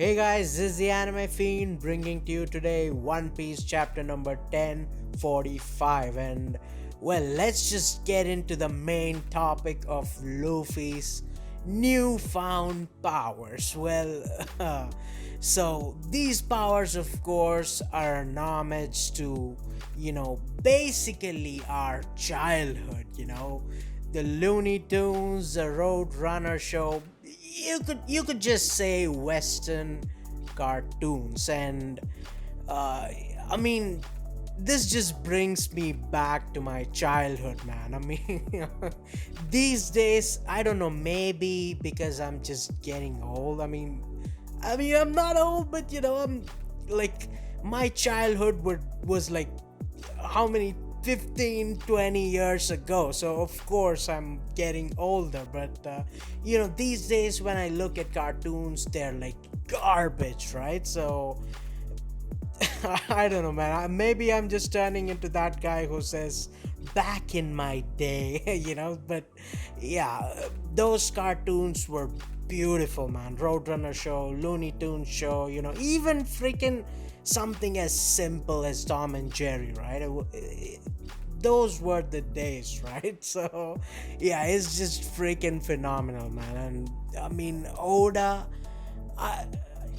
Hey guys, this is the Anime Fiend bringing to you today One Piece chapter number 1045. And well, let's just get into the main topic of Luffy's newfound powers. So these powers, of course, are an homage to, basically our childhood, the Looney Tunes, the Road Runner show. You could just say Western cartoons, and I mean, this just brings me back to my childhood, man. I mean, these days, I don't know, maybe because I'm just getting old. I mean, I'm not old, but I'm like my childhood was like how many 15, 20 years ago, so of course I'm getting older. But these days when I look at cartoons, they're like garbage, right? So I don't know, man. Maybe I'm just turning into that guy who says back in my day, but yeah, those cartoons were beautiful, man. Roadrunner show, Looney Tunes show, even freaking something as simple as Tom and Jerry, right? Those were the days, right? So yeah, it's just freaking phenomenal, man. And I mean, Oda, I,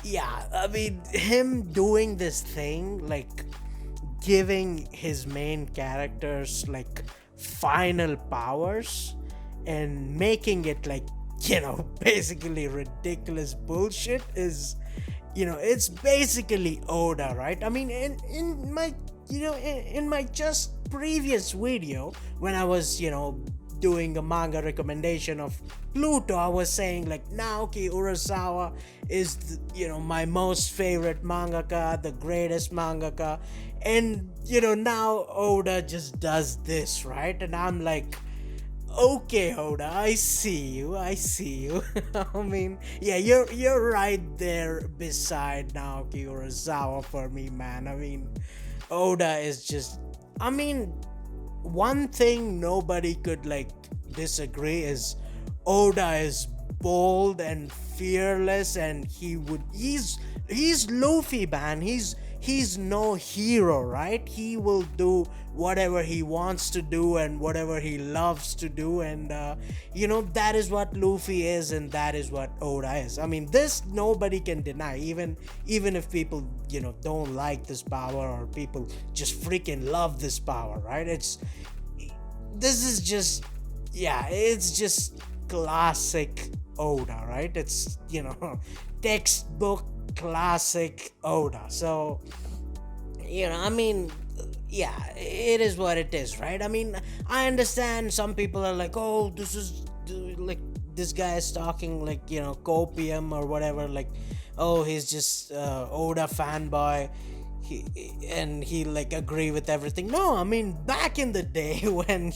yeah, I mean, him doing this thing, like giving his main characters like final powers and making it like, basically ridiculous bullshit is, it's basically Oda, right? I mean, in my, in my just previous video when I was, doing a manga recommendation of Pluto, I was saying like Naoki Urasawa is my most favorite mangaka, the greatest mangaka. And now Oda just does this, right? And I'm like, okay, Oda, I see you. I mean, yeah, you're right there beside Naoki Urasawa for me, man. I mean, Oda is just, I mean, one thing nobody could like disagree is Oda is bold and fearless, and he's Luffy, man. He's no hero, right? He will do whatever he wants to do and whatever he loves to do, and that is what Luffy is, and that is what Oda is. I mean, this nobody can deny, even if people don't like this power, or people just freaking love this power, right? This is just, yeah, it's just classic Oda, right? It's textbook classic Oda. So I mean, yeah, it is what it is, right? I mean, I understand some people are like, oh, this is like, this guy is talking like, copium or whatever, like, oh, he's just Oda fanboy, he like agree with everything. No, I mean, back in the day when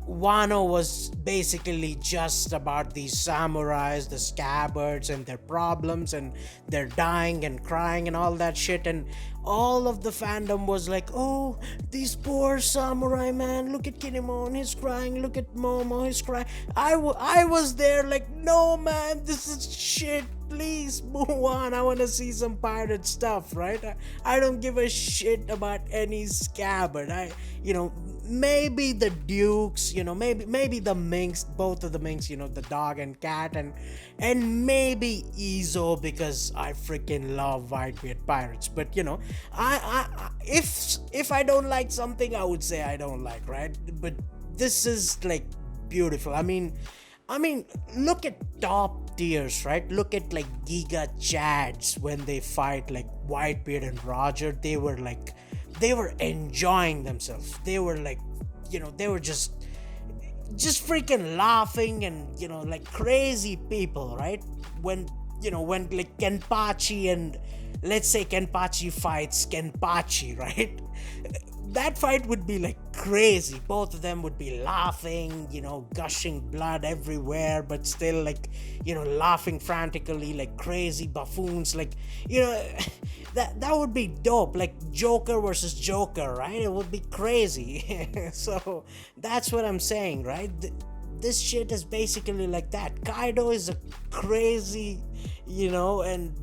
Wano was basically just about these samurais, the scabbards, and their problems, and they're dying and crying and all that shit, and all of the fandom was like, oh, these poor samurai, man, look at Kinemon, he's crying, look at Momo, he's crying. I was there like, no, man, this is shit, please move on. I want to see some pirate stuff, right? I don't give a shit about any scabbard. Maybe the dukes, maybe the minks, both of the minks, the dog and cat, and maybe Izo, because I freaking love Whitebeard pirates. But if I don't like something, I would say I don't like, right? But this is like beautiful. I mean, look at top tiers, right? Look at like Giga Chads when they fight like Whitebeard and Roger. They were enjoying themselves. They were like, they were just freaking laughing and like crazy people, right? When like Kenpachi, and let's say Kenpachi fights Kenpachi, right? That fight would be like crazy. Both of them would be laughing, gushing blood everywhere, but still like, laughing frantically like crazy buffoons. Like, that would be dope. Like Joker versus Joker, right? It would be crazy. So that's what I'm saying, right? this shit is basically like that. Kaido is a crazy, and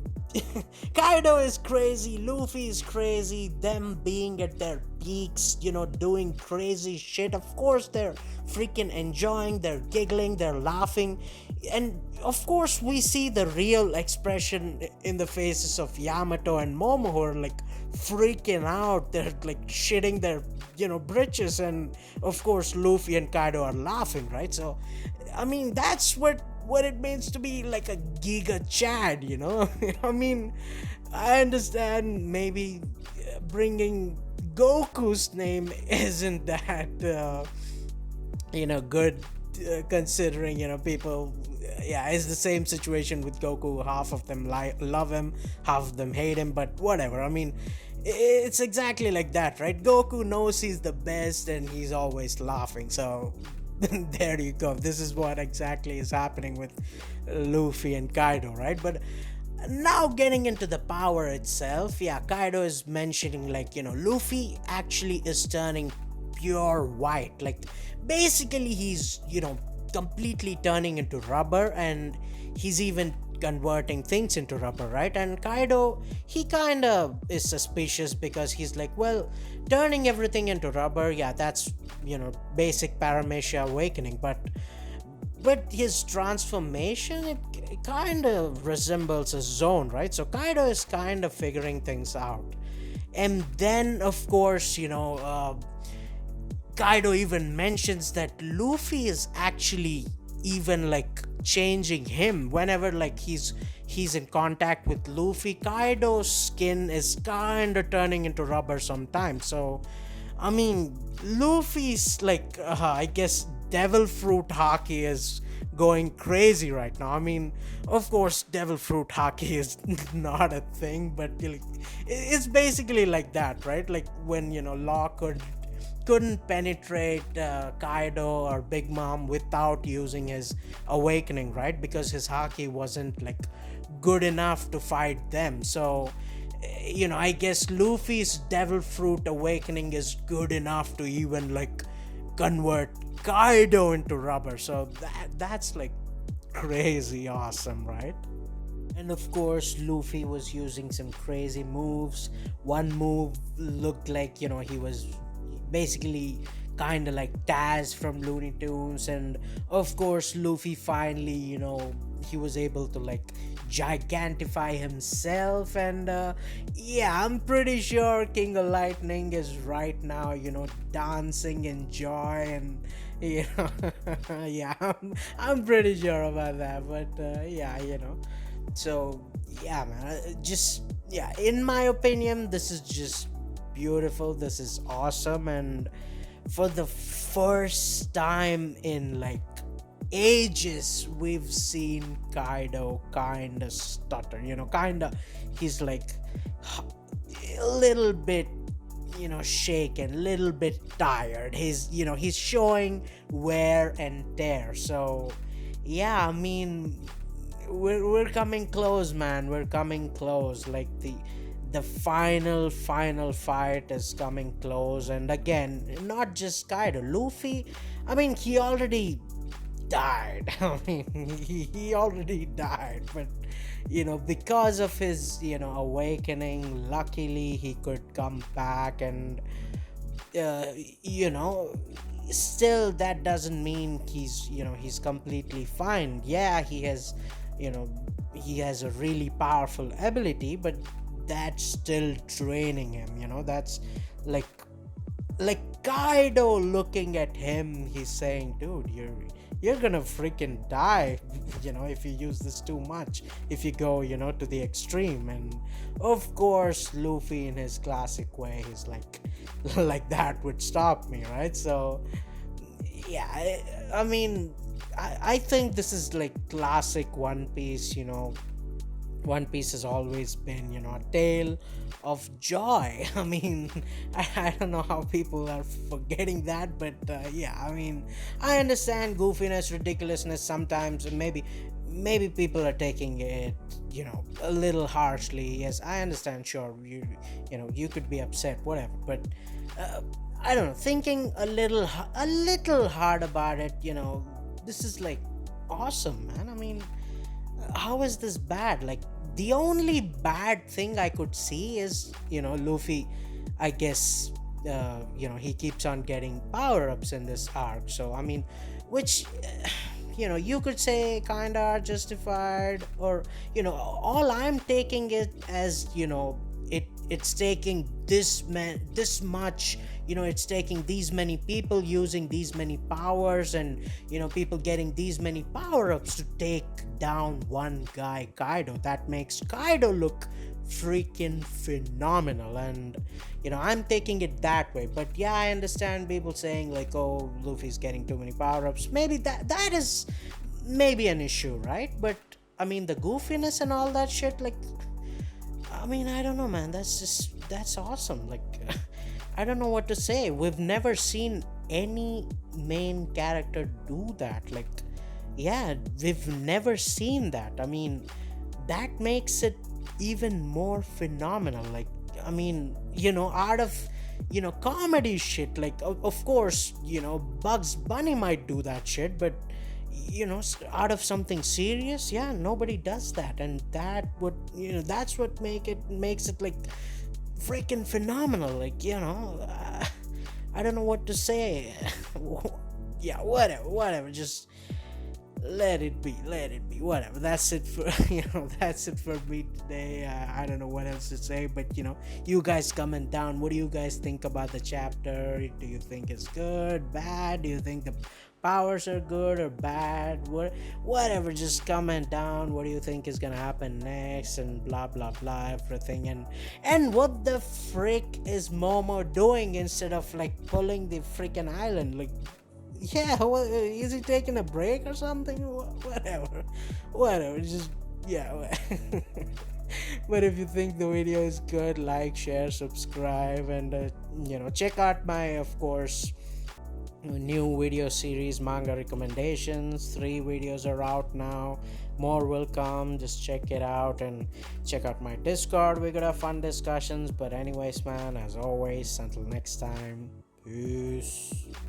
Kaido is crazy, Luffy is crazy, them being at their peaks, doing crazy shit. Of course, they're freaking enjoying, they're giggling, they're laughing. And of course, we see the real expression in the faces of Yamato and Momo, who are like freaking out. They're like shitting their, britches. And of course, Luffy and Kaido are laughing, right? So, I mean, that's what it means to be like a Giga Chad, I mean, I understand maybe bringing Goku's name isn't that, good, considering, people, yeah, it's the same situation with Goku. Half of them love him, half of them hate him, but whatever. I mean, it's exactly like that, right? Goku knows he's the best and he's always laughing, so there you go. This is what exactly is happening with Luffy and Kaido, right? But now getting into the power itself, yeah, Kaido is mentioning like, Luffy actually is turning pure white. Like, basically, he's, completely turning into rubber, and he's even converting things into rubber, right? And Kaido, he kind of is suspicious because he's like, well, turning everything into rubber, yeah, that's, basic Paramecia awakening, but his transformation, it kind of resembles a zone, right? So Kaido is kind of figuring things out. And then, of course, Kaido even mentions that Luffy is actually even like changing him whenever like he's in contact with Luffy. Kaido's skin is kind of turning into rubber sometimes. So I mean, Luffy's like, I guess devil fruit haki is going crazy right now. I mean, of course, devil fruit haki is not a thing, but it's basically like that, right? Like when, Law couldn't penetrate Kaido or Big Mom without using his awakening, right? Because his haki wasn't like good enough to fight them. So, I guess Luffy's devil fruit awakening is good enough to even like convert Kaido into rubber. So that's like crazy awesome, right? And of course, Luffy was using some crazy moves. One move looked like, he was basically kind of like Taz from Looney Tunes. And of course, Luffy finally, he was able to like gigantify himself. And yeah, I'm pretty sure King of Lightning is right now, dancing in joy. And yeah, I'm pretty sure about that. But yeah, so yeah, man, just yeah, in my opinion, this is just beautiful. This is awesome. And for the first time in like ages, we've seen Kaido kind of stutter, he's like a little bit, shaken, little bit tired. He's showing wear and tear. So yeah, I mean, we're coming close, man. We're coming close. Like the final fight is coming close. And again, not just Kaido, Luffy, I mean, he already died. I mean, he already died, but because of his awakening, luckily he could come back. And still, that doesn't mean he's completely fine. Yeah, he has a really powerful ability, but that's still draining him. That's like Kaido looking at him, he's saying, dude, you're gonna freaking die, if you use this too much, if you go, to the extreme. And of course, Luffy, in his classic way, he's like like that would stop me, right? So yeah, I mean, I think this is like classic One Piece. One Piece has always been, a tale of joy. I mean, I don't know how people are forgetting that, but yeah, I mean, I understand goofiness, ridiculousness sometimes. Maybe people are taking it, a little harshly. Yes, I understand. Sure, you could be upset, whatever. But I don't know. Thinking a little hard about it, this is like awesome, man. I mean, how is this bad? Like, the only bad thing I could see is, Luffy, I guess, he keeps on getting power ups in this arc. So, I mean, which, you could say kind of are justified, or, all I'm taking it as, it's taking this much, it's taking these many people using these many powers, and people getting these many power-ups to take down one guy, Kaido. That makes Kaido look freaking phenomenal, and I'm taking it that way. But yeah, I understand people saying like, oh, Luffy's getting too many power-ups. Maybe that is maybe an issue, right? But I mean, the goofiness and all that shit, like, I mean, I don't know, man. That's awesome. Like, I don't know what to say. We've never seen any main character do that. Like, yeah, we've never seen that. I mean, that makes it even more phenomenal. Like, I mean, out of comedy shit, like, of course, Bugs Bunny might do that shit, but out of something serious, yeah, nobody does that. And that would, that's what makes it like freaking phenomenal. Like, I don't know what to say. Yeah, whatever, just let it be, whatever. That's it for that's it for me today. I don't know what else to say, but you guys comment down, what do you guys think about the chapter? Do you think it's good, bad? Do you think the powers are good or bad? Whatever, just comment down what do you think is gonna happen next, and blah blah blah, everything. And what the frick is Momo doing instead of like pulling the freaking island? Like, yeah, is he taking a break or something? Whatever, just, yeah. But if you think the video is good, like, share, subscribe, and check out my, of course, new video series, Manga Recommendations. 3 videos are out now, more will come. Just check it out, and check out my Discord. We're gonna have fun discussions. But anyways, man, as always, until next time, peace.